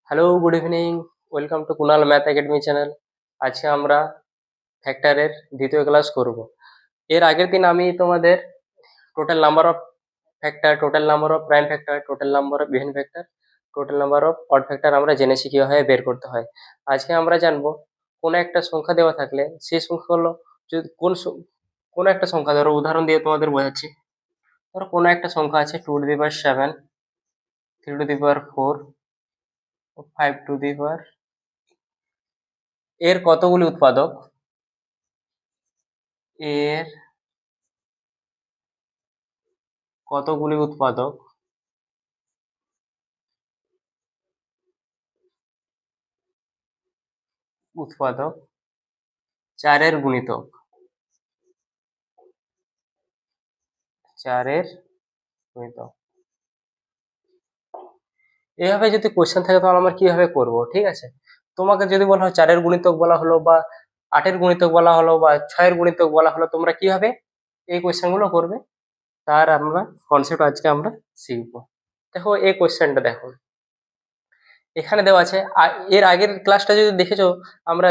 Hello, good evening. Welcome to Kunal math academy channel. আজকে আমরা ফ্যাক্টরের দ্বিতীয় ক্লাস করব। এর আগের দিন আমি তোমাদের total number of factor, total number of prime factor, total number of even factor, total number of odd factor আমরা জেনেছি কিভাবে বের করতে হয়। আজকে আমরা জানবো কোনো একটা সংখ্যা দেওয়া থাকলে সেই সংখ্যাগুলো যদি কোনো একটা সংখ্যা, ধরো উদাহরণ দিয়ে তোমাদের বোঝাচ্ছি। ধরো কোনো একটা সংখ্যা আছে 2^7, 3^4, 5^, এর কতগুলি উৎপাদক, এর কতগুলি উৎপাদক উৎপাদক 4-এর গুণিতক, 4-এর গুণিতক। এভাবে যদি কোশ্চেন থাকে তাহলে আমরা কিভাবে করব, ঠিক আছে? তোমাকে যদি বলা হয় 4-এর গুণিতক বলা হলো, বা 8-এর গুণিতক বলা হলো, বা 6-এর গুণিতক বলা হলো, তোমরা কিভাবে এই কোশ্চেন গুলো করবে তার আমরা কনসেপ্ট আজকে আমরা শিখবো। দেখো এই কোশ্চেনটা দেখো, এখানে দেওয়া আছে। এর আগের ক্লাসটা যদি দেখেছো, আমরা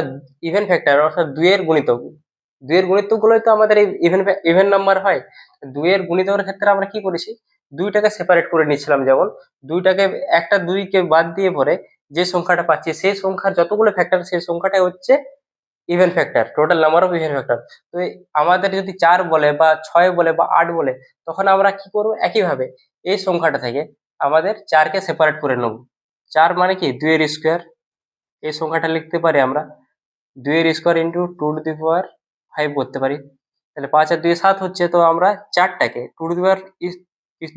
ইভেন ফ্যাক্টর অর্থাৎ 2-এর গুণিতক, 2-এর গুণিতক গুলোই তো আমাদের এই ইভেন নাম্বার হয়। 2-এর গুণিতকের ক্ষেত্রে আমরা কি করেছি, দুইটাকে সেপারেট করে নিচ্ছিলাম। যেমন দুইটাকে, একটা 2কে বাদ দিয়ে পরে যে সংখ্যাটা পাচ্ছি সেই সংখ্যার যতগুলো ফ্যাক্টর সেই সংখ্যাটাই হচ্ছে even factor, total number of even factor. তো আমাদের যদি 4 বলে বা 6 বলে বা 8 বলে, তখন আমরা কি করবো, একইভাবে এই সংখ্যাটা থেকে আমাদের 4কে সেপারেট করে নেব। 4 মানে কি 2-এর স্কোয়ার, এই সংখ্যাটা লিখতে পারি আমরা 2-এর স্কোয়ার ইন্টু 2^5 করতে পারি। তাহলে 5 আর 2 7 হচ্ছে। তো আমরা 4টাকে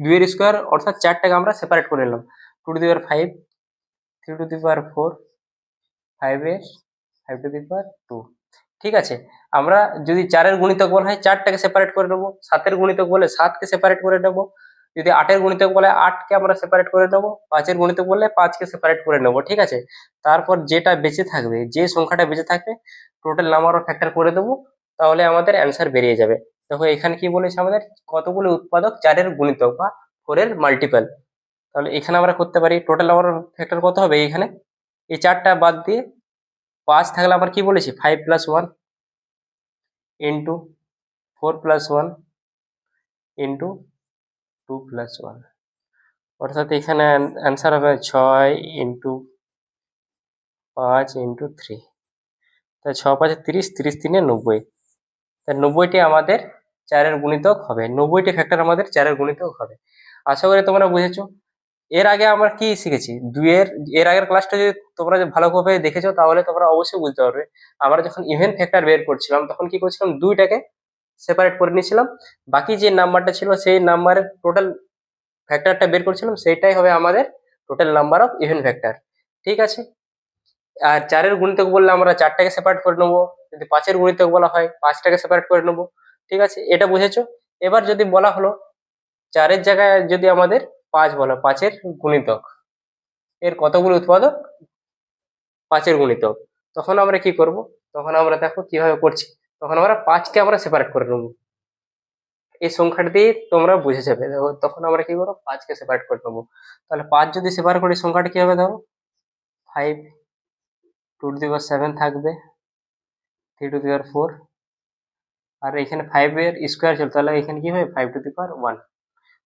2-এর স্কোয়ার অর্থাৎ 4টাকে আমরা সেপারেট করে নিলাম। 2^5, 3^4, 5 5^2। ঠিক আছে, আমরা যদি 4-এর গুণিতক বলা হয় 4টাকে সেপারেট করে নেবো, 7-এর গুণিতক বলে 7কে সেপারেট করে নেবো, যদি 8-এর গুণিতক বলে 8কে আমরা সেপারেট করে নেবো, 5-এর গুণিতক বললে 5কে সেপারেট করে নেবো। ঠিক আছে, তারপর যেটা বেঁচে থাকবে, যে সংখ্যাটা বেঁচে থাকবে টোটাল নাম্বার অফ ফ্যাক্টর করে দেবো, তাহলে আমাদের অ্যান্সার বেরিয়ে যাবে। দেখো এখানে কি বলেছে আমাদের, কতগুলো উৎপাদক 4-এর গুণিতক বা 4-এর মাল্টিপল। তাহলে এখানে আমরা করতে পারি টোটাল নাম্বার অফ ফ্যাক্টর কত হবে, এখানে এই 4টা বাদ দিয়ে 5 থাকলে আবার কি বলেছি 5+1 ইন্টু 4+1 ইন্টু 2+1, অর্থাৎ এখানে অ্যান্সার হবে 6 ইন্টু 5 ইন্টু 3। তাই 6×5 30, 30×3 90। তাই 90টি আমাদের 4-এর গুণিতক হবে, 90টি ফ্যাক্টর আমাদের 4-এর গুণিতক হবে। আশা করি তোমরা বুঝেছো। এর আগে আমরা কি শিখেছি, এর আগের ক্লাসটা যদি তোমরা ভালোভাবে দেখেছো তাহলে তোমরা অবশ্যই বুঝতে পারবে। আমরা যখন ইভেন ফ্যাক্টর বের করছিলাম তখন কি করছিলাম, দুইটাকে সেপারেট করে নিয়েছিলাম, বাকি যে নাম্বারটা ছিল সেই নাম্বারের টোটাল ফ্যাক্টরটা বের করছিলাম, সেইটাই হবে আমাদের total number of even factor. ঠিক আছে, আর 4-এর গুণিতক বললে আমরা 4টাকে সেপারেট করে নেবো, যদি 5-এর গুণিতক বলা হয় 5টাকে সেপারেট করে নেবো। ঠিক আছে, এটা বুঝেছো। এবার যদি বলা হলো 4-এর জায়গায় যদি আমাদের 5 বলো, 5-এর গুণিতক, এর কতগুলো উৎপাদক 5-এর গুণিতক, তখন আমরা কি করব, তখন আমরা দেখো কিভাবে করছি। তখন আমরা 5কে আমরা সেপারেট করে নেবো, এই সংখ্যাটা দিয়ে তোমরা বুঝে যাবে। দেখো তখন আমরা কি করবো, 5কে সেপারেট করে নেবো। তাহলে 5 যদি সেপারেট করি সংখ্যাটা কি হবে, দেখো 5^7 থাকবে, 3^4, আর এখানে 5-এর স্কোয়ার ছিল, তাহলে এখানে কি হবে 5^1।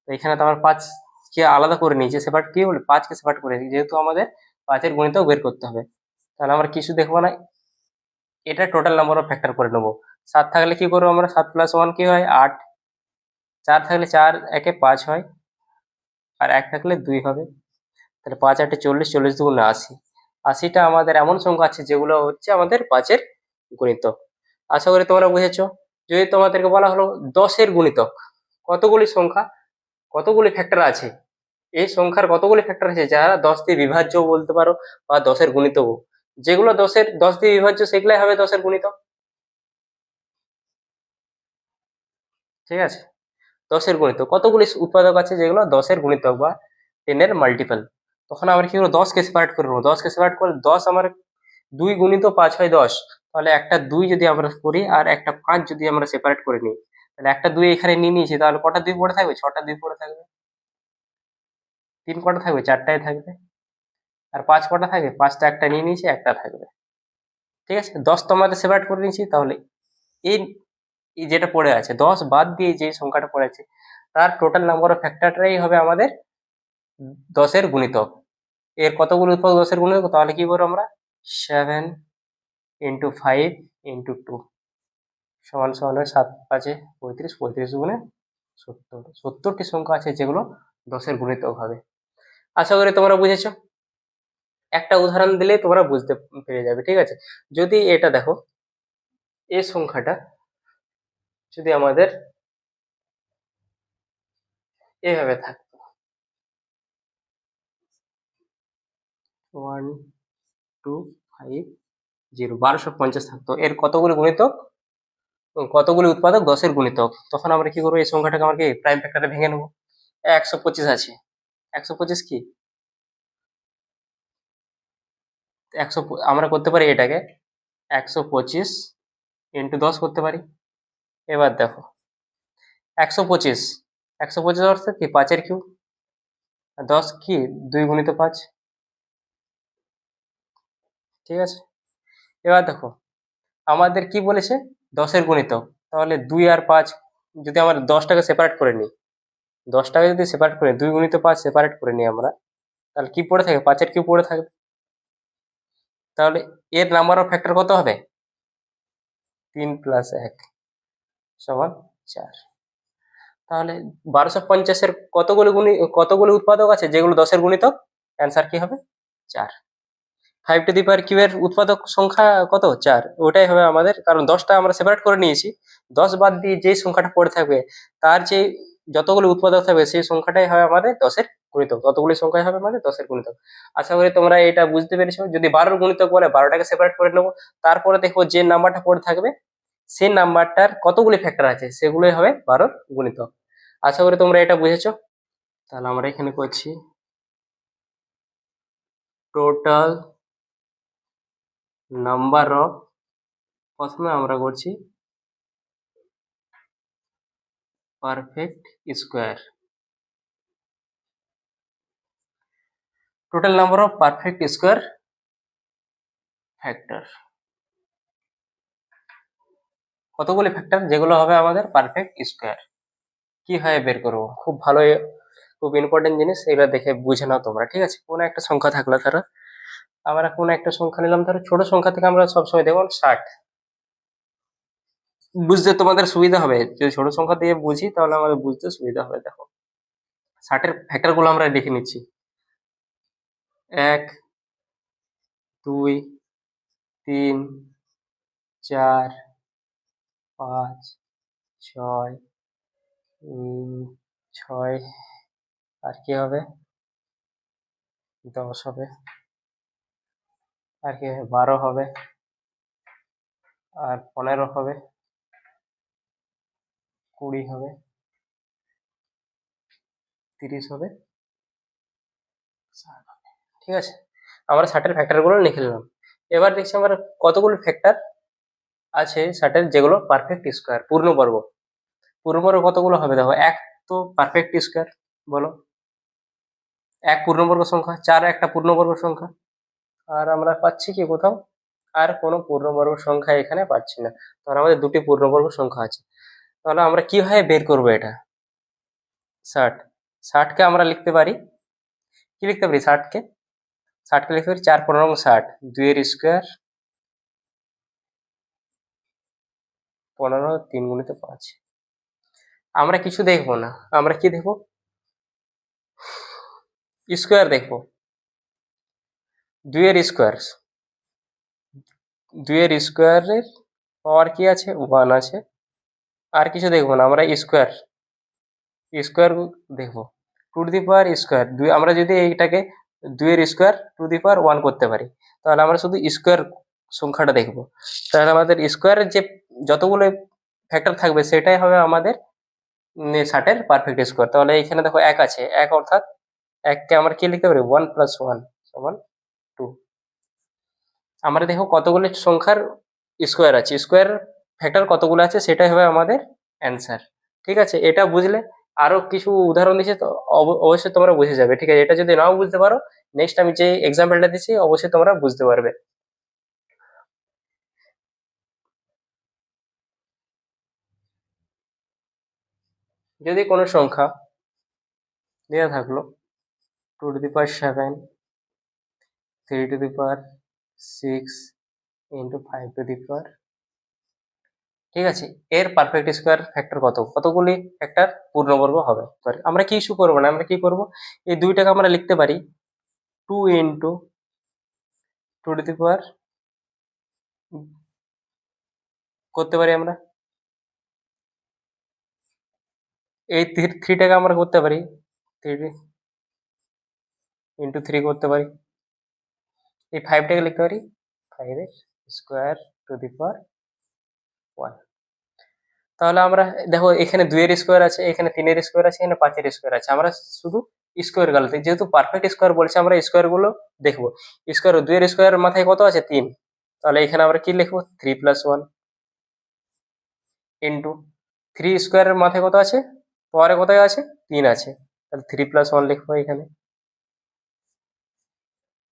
তো এখানে তো আমরা 5কে আলাদা করে নিয়েছি, সেপারেট কি বলে 5কে সেপারেট করে নিয়েছি, যেহেতু আমাদের 5-এর গুণিতক বের করতে হবে। তাহলে আমরা কিছু দেখবো না, এটা টোটাল নাম্বার অফ ফ্যাক্টর করে নেবো। 7 থাকলে কি করবো আমরা, 7+1 কি হয় 8, 4 থাকলে 4 একে 5 হয়, আর 1 থাকলে 2 হবে। তাহলে 5×8 40, 40×2 80। 80টা আমাদের এমন সংখ্যা আছে যেগুলো হচ্ছে আমাদের 5-এর গুণিতক। আশা করি তোমরা বুঝেছো। যদি তোমাদেরকে বলা হলো 10-এর গুণিতক, কতগুলি সংখ্যা, কতগুলি ফ্যাক্টর আছে, এই সংখ্যার কতগুলি ফ্যাক্টর আছে যারা 10 দিয়ে বিভাজ্য বলতে পারো, বা 10-এর গুণিতক, যেগুলো 10 দিয়ে বিভাজ্য সেগুলাই হবে 10-এর গুণিতক। ঠিক আছে, 10-এর গুণিতক কতগুলি উৎপাদক আছে যেগুলো 10-এর গুণিতক বা 10-এর মাল্টিপল। তখন আমরা কি করবো, 10কে সেপারেট করে নেবো। 10কে সেপারেট করে 10 আমার 2 × 5 হয় 10। তাহলে একটা 2 যদি আমরা করি আর একটা 5 যদি আমরা সেপারেট করে নিই, তাহলে একটা 2 এখানে নিয়ে নিয়েছি, তাহলে কটা 2 পড়ে থাকবে, 6টা 2 পড়ে থাকবে। 3 কটা থাকবে, 4টাই থাকবে। আর 5 কটা থাকে? 5টা একটা নিয়ে নিয়েছি, একটা থাকবে। ঠিক আছে, 10 তো আমাদের সেপারেট করে নিয়েছি, তাহলে এই এই যেটা পড়ে আছে 10 বাদ দিয়ে যে সংখ্যাটা পড়ে আছে তার টোটাল নাম্বার অফ ফ্যাক্টরটাই হবে আমাদের 10-এর গুণিতক। এর কতগুলো উৎপাদক 10-এর গুণিতক? তাহলে কি করবো আমরা? 7 ইন্টু 5 ইন্টু 2 সমান সমান 7 5 35, 35 গুণে 70। 70টি সংখ্যা আছে যেগুলো 10-এর গুণিতক হবে। আশা করি তোমরা বুঝেছো। একটা উদাহরণ দিলে তোমরা বুঝতে পেরে যাবে। ঠিক আছে, যদি এটা দেখো, এই সংখ্যাটা যদি আমাদের এভাবে থাকতো 1 2 5 0, 1250 থাকতো, এর কতগুলি গুণিতক, কতগুলি উৎপাদক 10-এর গুণিতক, তখন আমরা কি করবো? এই সংখ্যাটাকে আমরা কি প্রাইম ফ্যাক্টরে ভেঙে নেবো। 125 আছে, 125 কি 100, আমরা করতে পারি এটাকে 125 ইন্টু 10 করতে পারি। এবার দেখো 125, 125 অর্থাৎ কি 5-এর কিউব, 10 কি 2 গুণিত 5। ঠিক আছে, এবার দেখো আমাদের কি বলেছে? 10-এর গুণিতক, তাহলে 2 আর 5, যদি আমরা 10টাকে সেপারেট করে নিই, 10টাকে যদি সেপারেট করে 2 গুণিত 5 সেপারেট করে নিই আমরা, তাহলে কি পড়ে থাকে? 5-এর কিউব পড়ে থাকবে। তাহলে এর নাম্বার অফ ফ্যাক্টর কত হবে? 3 + 1 সমান 4। তাহলে 1250-এর কতগুলি উৎপাদক আছে যেগুলো 10-এর গুণিতক? অ্যান্সার কি হবে? 4। 5 টু দি পাওয়ার কিউবের উৎপাদক সংখ্যা কত? 4। ওটাই হবে আমাদের, কারণ 10টা আমরা সেপারেট করে নিয়েছি, 10 বাদ দিয়ে যেই সংখ্যাটা পড়ে থাকবে তার যে যতগুলো উৎপাদক থাকবে সেই সংখ্যাটাই হবে আমাদের 10-এর গুণিতক, ততগুলি সংখ্যাই হবে আমাদের 10-এর গুণিতক। আশা করি তোমরা এটা বুঝতে পেরেছো। যদি 12-এর গুণিতক বলে 12টাকে সেপারেট করে নেবো, তারপরে দেখবো যে নাম্বারটা পড়ে থাকবে সেই নাম্বারটার কতগুলি ফ্যাক্টর আছে সেগুলোই হবে 12-এর গুণিতক। আশা করি তোমরা এটা বুঝেছো। তাহলে আমরা এখানে করছি টোটাল নাম্বার অফ, প্রথমে আমরা করছি perfect square, total number of perfect square factor, কতগুলি ফ্যাক্টর যেগুলো হবে আমাদের পারফেক্ট স্কোয়ার, কিভাবে বের করবো? খুব ভালো, খুব ইম্পর্টেন্ট জিনিস, এগুলো দেখে বুঝে নাও তোমরা। ঠিক আছে, কোনো একটা সংখ্যা থাকলে ধরো, আমরা কোনো একটা সংখ্যা নিলাম, ধরো ছোট সংখ্যা থেকে আমরা সবসময় দেখো 60, বুঝতে তোমাদের সুবিধা হবে। যদি ছোট সংখ্যা দিয়ে বুঝি তাহলে আমাদের বুঝতে সুবিধা হবে। দেখো 60-এর ফ্যাক্টর গুলো আমরা লিখে নিচ্ছি। 1 2 3 4 5 6 6, আর কি হবে? 10 হবে, আর কি 12 হবে, আর 15 হবে, 20 হবে, 30 হবে, 60 হবে। ঠিক আছে, আমরা 60-এর ফ্যাক্টর গুলো লিখে নিলাম। এবার দেখছি আমরা কতগুলো ফ্যাক্টর আছে 60-এর যেগুলো পারফেক্ট স্কোয়ার, পূর্ণবর্গ। পূর্ণবর্গ কতগুলো হবে? দেখো 1 তো পারফেক্ট স্কোয়ার, বলো 1 পূর্ণবর্গ সংখ্যা, 4 একটা পূর্ণবর্গ সংখ্যা, আর আমরা পাচ্ছি কি কোথাও? আর কোনো পূর্ণবর্গ সংখ্যা এখানে পাচ্ছি না। তাহলে আমাদের দুটি পূর্ণবর্গ সংখ্যা আছে। তাহলে আমরা কিভাবে বের করবো এটা? 60, 60কে আমরা লিখতে পারি, কি লিখতে পারি 60কে? 60কে লিখতে পারি 4 15 60, 2 এর স্কোয়ার 15, 3 গুণিত 5। আমরা কিছু দেখবো না, আমরা কি দেখবো? স্কোয়ার দেখবো। 2 এর স্কোয়ার, 2 এর স্কোয়ারের পাওয়ার কি আছে? 1 আছে। আর কিছু দেখবো না, আমরা স্কোয়ার স্কোয়ার দেখবো। 2 টু দি পাওয়ার স্কোয়ার, আমরা যদি এইটাকে 2 এর স্কোয়ার টু দি পাওয়ার 1 করতে পারি, তাহলে আমরা শুধু স্কোয়ার সংখ্যাটা দেখবো। তাহলে আমাদের স্কোয়ারের যে যতগুলো ফ্যাক্টর থাকবে সেটাই হবে আমাদের 60-এর পারফেক্ট স্কোয়ার। তাহলে এখানে দেখো 1 আছে, 1 অর্থাৎ 1কে আমরা কি লিখতে পারি? 1 + 1 সমান 2। আমরা দেখো কতগুলো সংখ্যার স্কোয়ার আছে, স্কোয়ার ফ্যাক্টর কতগুলো আছে সেটাই হবে আমাদের অ্যান্সার। ঠিক আছে, এটা বুঝলে আরো কিছু উদাহরণ দিচ্ছে, তো অবশ্যই তোমরা বুঝে যাবে। ঠিক আছে, এটা যদি নাও বুঝতে পারো, নেক্সট আমি যে এক্সাম্পলটা দিচ্ছি অবশ্যই তোমরা বুঝতে পারবে। যদি কোনো সংখ্যা দেওয়া থাকলো 2^7, 3^6 ইন্টু 5^, ঠিক আছে, এর পারফেক্ট স্কোয়ার ফ্যাক্টর কত, কতগুলি ফ্যাক্টর পূর্ণবর্গ হবে। আমরা কি ইস্যু করবো না, আমরা কি করব, এই দুইটাকে আমরা লিখতে পারি 2 × 2^, করতে পারি আমরা এই 3টাকে আমরা করতে পারি 3 × 3 করতে পারি, এই 5টাকে লিখতে পারি 5^²⁴ তাহলে আমরা দেখো এখানে 2-এর স্কোয়ার আছে, এখানে 3-এর স্কোয়ার আছে, এখানে 5-এর স্কোয়ার আছে, আমরা শুধু স্কোয়ার গালতে, যেহেতু পারফেক্ট স্কোয়ার বলছে আমরা স্কোয়ার গুলো দেখবো। স্কোয়ার 2-এর স্কোয়ার মাথায় কত আছে 3, তাহলে এখানে আমরা কি লিখবো 3+1 ইন্টু 3 স্কোয়ারের মাথায় কত আছে, পরে কত আছে 3 আছে, তাহলে 3+1 লিখবো এখানে।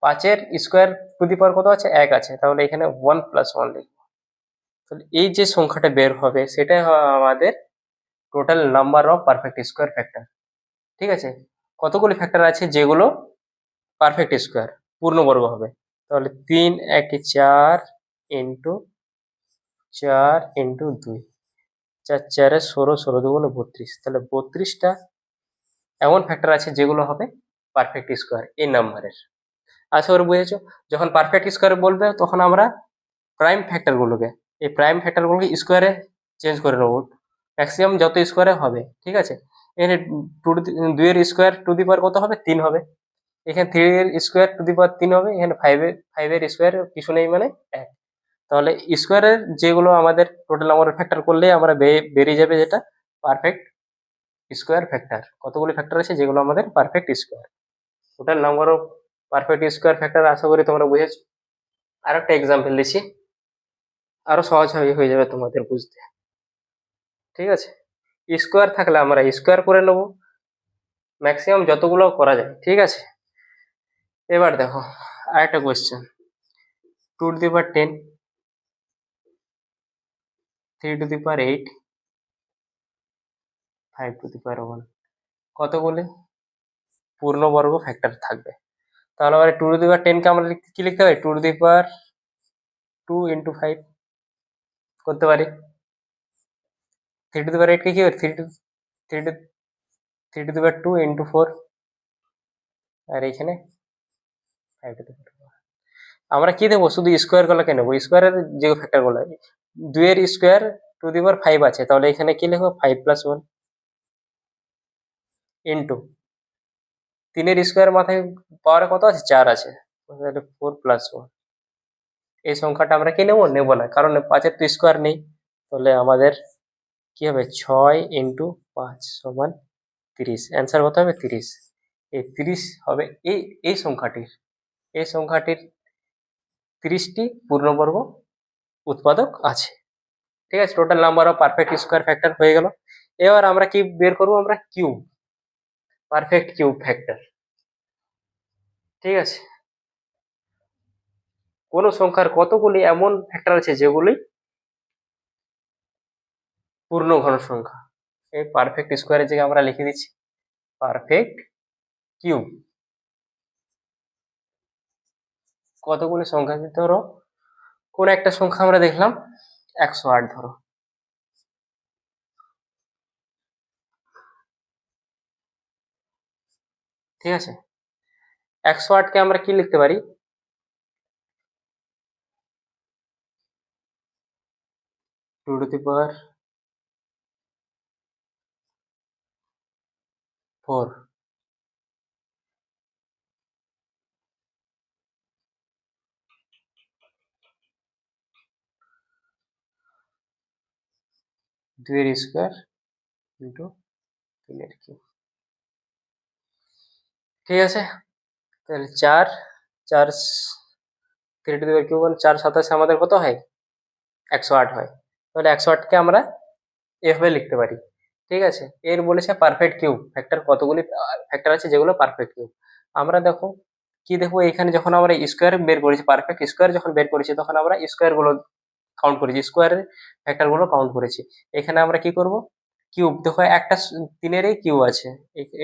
5-এর স্কোয়ার টু দি পাওয়ার কত আছে 1 আছে, তাহলে এখানে 1+1 লিখবো। তাহলে এই যে সংখ্যাটা বের হবে সেটাই হবে আমাদের total number of perfect square factor. ঠিক আছে, কতগুলি ফ্যাক্টর আছে যেগুলো পারফেক্ট স্কোয়ার পূর্ণবর্গ হবে, তাহলে 3×1=4 ইন্টু 4×2, 4×4=16, 16×2=32, তাহলে 32টা এমন ফ্যাক্টর আছে যেগুলো হবে পারফেক্ট স্কোয়ার এই নাম্বারের। আশা করি বুঝেছো। যখন পারফেক্ট স্কোয়ার বলবে তখন আমরা প্রাইম ফ্যাক্টরগুলোকে, এই প্রাইম ফ্যাক্টরগুলোকে স্কোয়ারে চেঞ্জ করে নেবো, ম্যাক্সিমাম যত স্কোয়ারে হবে। ঠিক আছে, এখানে 2-এর স্কোয়ার টু দি পাওয়ার কত হবে 3 হবে, এখানে 3-এর স্কোয়ার টু দি পাওয়ার 3 হবে, এখানে 5-এর স্কোয়ার কিছু নেই মানে 1, তাহলে স্কোয়ারের যেগুলো আমাদের টোটাল নাম্বার ফ্যাক্টর করলে আমরা বেরিয়ে যাবে যেটা পারফেক্ট স্কোয়ার ফ্যাক্টর। কতগুলি ফ্যাক্টর আছে যেগুলো আমাদের perfect square, total number of perfect square factor. আশা করি তোমরা বুঝেছো। আর একটা এক্সাম্পল দিচ্ছি, আরো সহজ হয়ে যাবে তোমাদের বুঝতে। ঠিক আছে, স্কোয়ার থাকলে আমরা স্কোয়ার করে নেব ম্যাক্সিমাম যতগুলো করা যায়। ঠিক আছে, এবার দেখো আরেকটা কোয়েশ্চেন, 2^10, 3^8, 5^1, কতগুলি পূর্ণবর্গ ফ্যাক্টর থাকবে। তাহলে আমরা 2^10 কে আমরা কি লিখতে পারি 2 ইন্টু 5 করতে পারি, 3^8 কে কি করি 3^2 ইন্টু 4, আর এখানে 5^4। আমরা কি দেবো, শুধু স্কোয়ার গুলোকে নেবো, স্কোয়ারের যে ফ্যাক্টর গুলো 2-এর স্কোয়ার টু দি পাওয়ার 5 আছে, তাহলে এখানে কি লিখবো 5+1 ইন্টু 3-এর স্কোয়ার মাথায় পাওয়ারে কত আছে 4 আছে, 4+1। এই সংখ্যাটা আমরা কি নেবো না, কারণ 5-এর তো স্কোয়ার নেই, তাহলে আমাদের কি হবে 6×5 = 30, অ্যান্সার কত হবে 30। এই 30 হবে এই সংখ্যাটির 30টি পূর্ণবর্গ উৎপাদক আছে। ঠিক আছে, total number of perfect square factor হয়ে গেল। এবার আমরা কি বের করবো, আমরা কিউব, পারফেক্ট কিউব ফ্যাক্টর। ঠিক আছে, কোন সংখ্যার কতগুলি এমন ফ্যাক্টর আছে যেগুলি পূর্ণ ঘন সংখ্যা, এই পারফেক্ট স্কোয়ারের জায়গায় আমরা লিখে দিচ্ছি পারফেক্ট কিউব। কতগুলি সংখ্যা, ধরো কোন একটা সংখ্যা আমরা দেখলাম 108, ধরো ঠিক আছে, 108 কে আমরা কি লিখতে পারি 2^4, 2-এর স্কোয়ার ইন্টু 3-এর কিউব। ঠিক আছে, তাহলে 4 4 3^3 4×7 আমাদের কত হয় 108 হয়, তাহলে 108 কে আমরা এভাবে লিখতে পারি ঠিক আছে, এর বলেছে পারফেক্ট কিউব ফ্যাক্টর, কতগুলি ফ্যাক্টর আছে যেগুলো পারফেক্ট কিউব। আমরা দেখো কি দেখবো, এখানে যখন আমরা স্কোয়ার বের করেছি, পারফেক্ট স্কোয়ার যখন বের করেছি, তখন আমরা স্কোয়ার গুলো কাউন্ট করেছি, স্কোয়ারের ফ্যাক্টর গুলো কাউন্ট করেছি। এখানে আমরা কি করব, কিউব দেখো একটা তিনেরই কিউব আছে,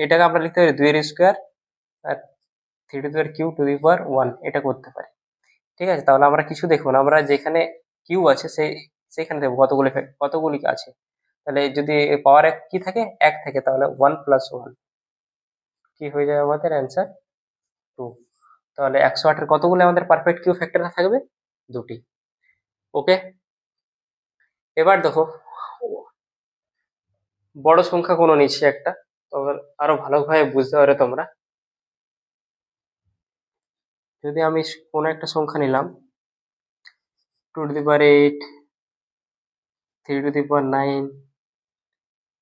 এটাকে আমরা লিখতে পারি 2 এর স্কোয়ার আর 3 to the power q to the power 1, এটা করতে পারি। ঠিক আছে, তাহলে আমরা কিছু দেখুন, আমরা যেখানে কিউ আছে সেইখানে দেখবো কতগুলি আছে। তাহলে যদি পাওয়ার এক কি থাকে, এক থাকে, তাহলে 1+1 কি হয়ে যায় আমাদের অ্যান্সার 2। তাহলে 108-এর কতগুলো আমাদের পারফেক্ট কিউ ফ্যাক্টর থাকবে, দুটি। ওকে, এবার দেখো বড় সংখ্যা কোনো নিচ্ছি একটা, তবে আরো ভালোভাবে বুঝতে পারো তোমরা। যদি আমি কোনো একটা সংখ্যা নিলাম 2 to the power 8, 3 to the power 9,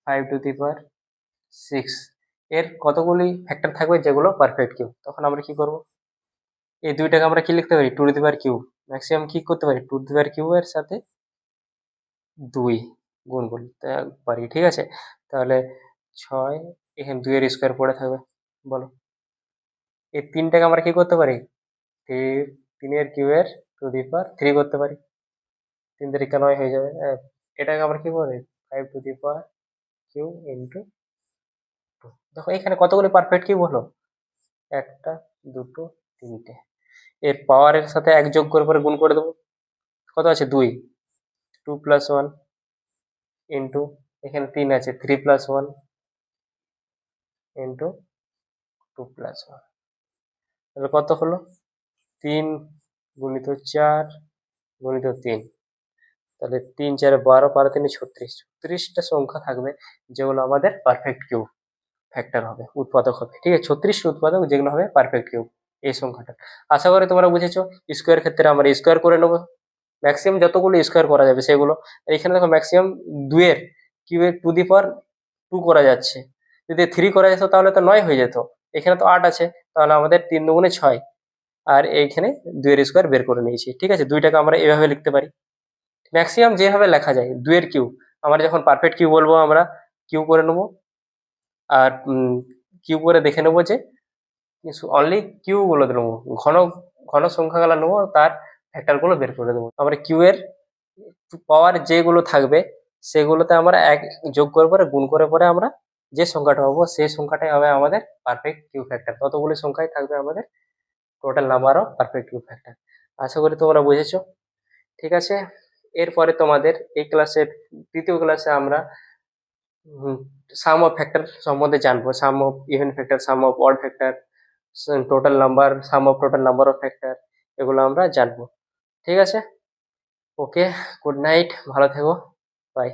5 to the power 6, এর কতগুলি ফ্যাক্টর থাকবে যেগুলো পারফেক্ট কিউব, তখন আমরা কি করব, এই দুইটাকে আমরা কি লিখতে পারি, 2 to the power cube. Maximum কি করতে পারি, 2 টু দি পাওয়ার কিউব এর সাথে 2 গুণ করতে পারি। ঠিক আছে, তাহলে 6, এখানে 2 এর স্কোয়ার পড়ে থাকবে, বলো এই তিনটাকে আমরা কি করতে পারি, 3 এর কিউবের টু দি পাওয়ার 3 করতে পারি, 3 তারিখে 9 হয়ে যাবে। এটাকে আমরা কি করি, 5 to the power q into 2। দেখো এখানে কতগুলো পারফেক্ট কিউব হলো, একটা, দুটো, তিনটে। এর পাওয়ারের সাথে এক যোগ করে পরে গুণ করে দেবো, কত আছে 2, 2+1 ইন্টু, এখানে 3 আছে, 3+1 ইন্টু 2+1, তাহলে কত হলো, 3 গুণিত 4 গুণিত 3, তাহলে 3 4 12, 12 3 36, 36টা সংখ্যা থাকবে যেগুলো আমাদের পারফেক্ট কিউব ফ্যাক্টর হবে, উৎপাদক হবে। ঠিক আছে, 36টা উৎপাদক যেগুলো হবে পারফেক্ট কিউব এই সংখ্যাটা। আশা করি তোমরা বুঝেছো। স্কোয়ার ক্ষেত্রে আমরা স্কোয়ার করে নেবো, ম্যাক্সিমাম যতগুলো স্কোয়ার করা যাবে সেগুলো। এখানে দেখো ম্যাক্সিমাম 2 এর কিউবের টু দি পাওয়ার 2 করা যাচ্ছে, যদি 3 করা যেত তাহলে তো 9 হয়ে যেত। এখানে তো 8 আছে, তাহলে আমাদের 3 দুগুণে 6, আর এইখানে 2 এর স্কোয়ার বের করে নিয়েছি। ঠিক আছে, দুইটাকে আমরা এভাবে লিখতে পারি, ম্যাক্সিমাম যেভাবে লেখা যায় 2 এর কিউব। আমরা যখন পারফেক্ট কিউব বলবো আমরা কিউ করে নেবো, আর কিউ করে দেখে নেবো যে অনলি কিউ গুলো দেবো, ঘন ঘন সংখ্যাগুলো নেবো, তার ফ্যাক্টর গুলো বের করে দেবো। আমরা কিউ এর পাওয়ার যেগুলো থাকবে সেগুলোতে আমরা এক যোগ করে পরে গুণ করে পরে আমরা যে সংখ্যাটা পাবো সেই সংখ্যাটাই হবে আমাদের পারফেক্ট কিউ ফ্যাক্টর। ততগুলি সংখ্যাই থাকবে আমাদের total number of perfect cube factor. আশা করি তোমরা বুঝেছো। ঠিক আছে, এরপরে তোমাদের এই ক্লাসের তৃতীয় ক্লাসে আমরা সাম অফ ফ্যাক্টর সম্বন্ধে জানবো, sum of even factor, sum of odd factor, total number, sum of total number of factor, এগুলো আমরা জানবো। ঠিক আছে, ওকে, গুড নাইট, ভালো থেকো, বাই।